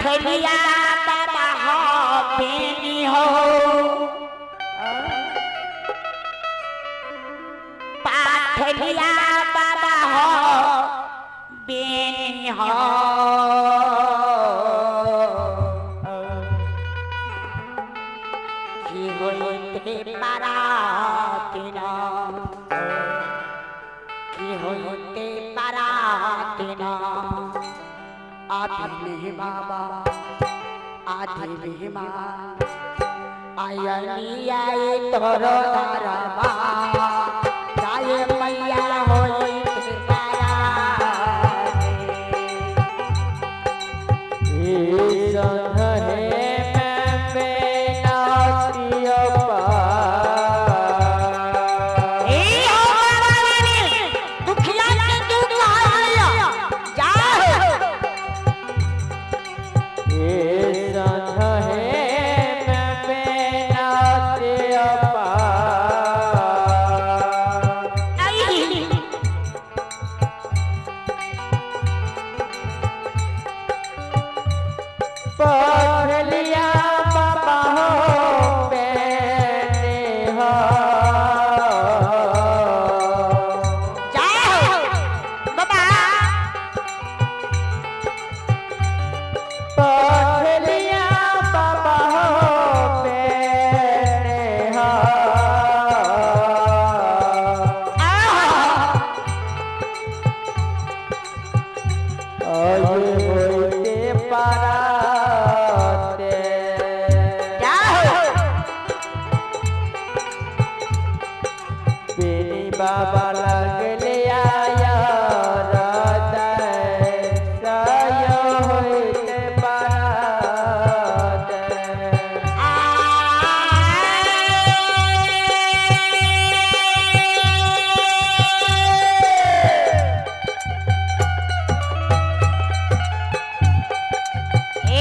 पाथलिया बाबा हो बेनी हो पाथलिया बाबा हो बेनी हो की होते पारातिना की होते पारातिना आधे बाबा आधे माँ आयनी आए तोरो दारबा जाए मैया होई पारा ए संग है बाबा लगले आया हृदय सय होते बात ए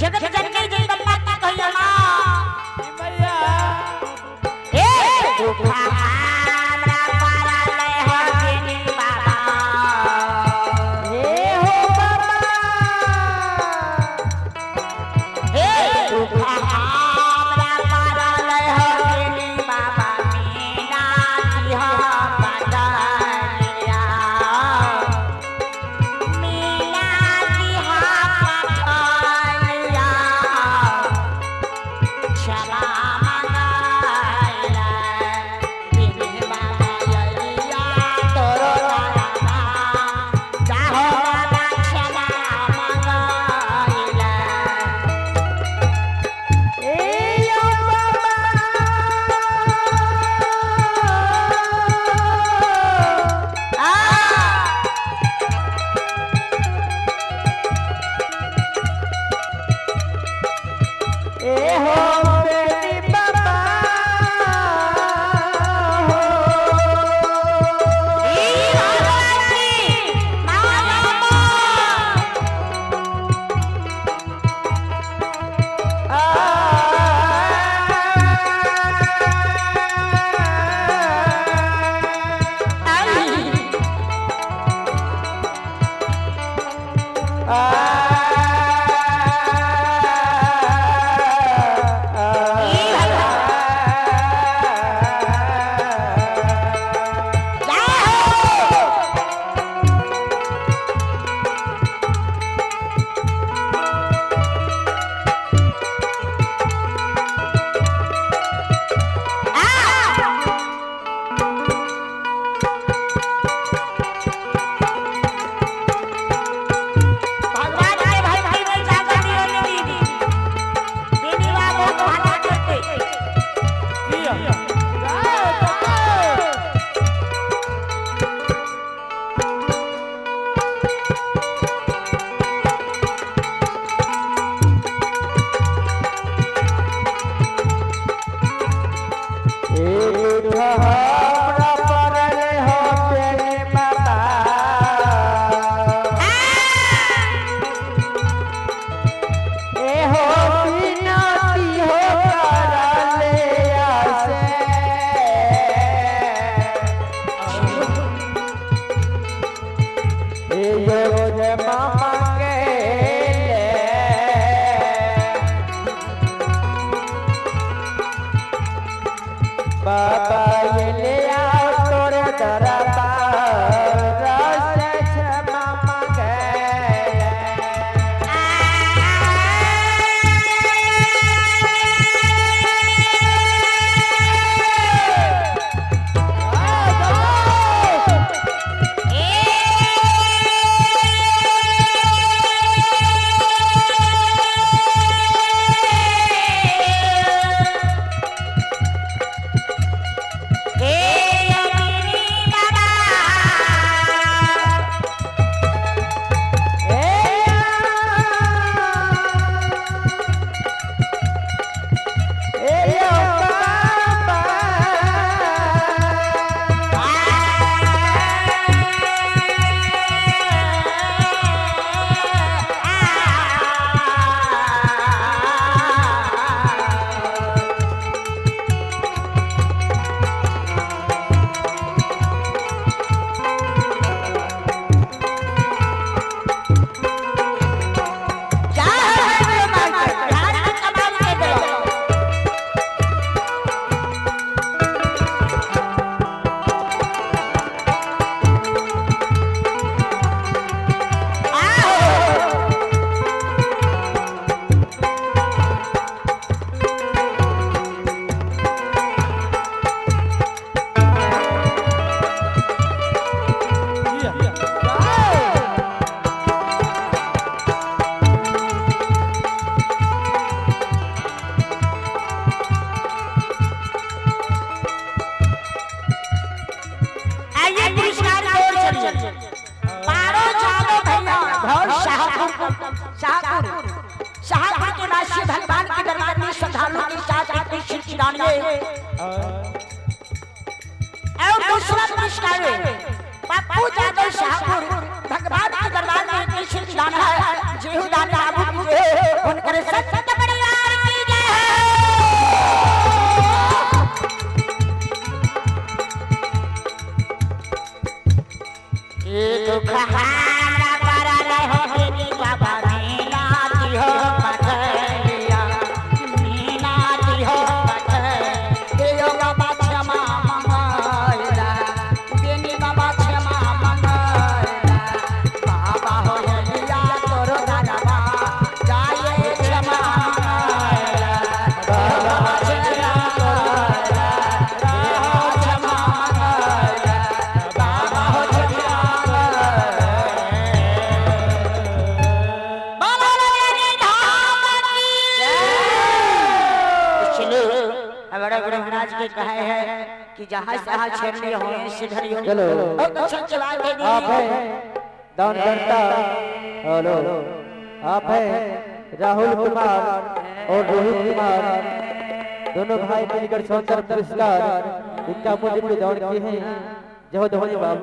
जगत जननी जगदम्बा की कहिया मां मैया ए दुख हमरा पारा ले हो बेनी बाबा हे हो बाबा ए दुख हमरा पारा ले हो बेनी बाबा मीना दिहा बदलिया मीना दिहा बदलिया क्षमा मंगाइला बेनी बाबा यलिया तोरो रामा जाहो बाबा क्षमा मंगाइला ए यो बाबा आ ए हो बेनी बाबा हो ई भगवती मामा भगवान के भाई भाई में जाकर दियो दीदी बेनी बाबा बहुत भाला करते हमरा परले हो बेनी बाबा ए हो बिनती हो करले आसे ए यो रे मामा के बाबा ये ले आओ तोरे दरबार रस क्षमा मांगे शाहपुर के वासी भगवान के दरबार में श्रद्धालुओं के साथ आते खिड़खिड़ाने और दूसरा पुरस्कार पप्पू यादव शाहपुर भगवान के दरबार में खिड़खिड़ाना है जेहू दान बाबू की उनके के कहे है कि जहाँ जहाँ छेड़नी हो सिधरी हो। चलो अच्छा चला के दी। आप है दान करता। हेलो आप है राहुल कुमार और रोहित कुमार, दोनों भाई मिलकर सौंदर्य पुरस्कार इनका मुझे प्रदान किए हैं। जय हो धन्यवाद।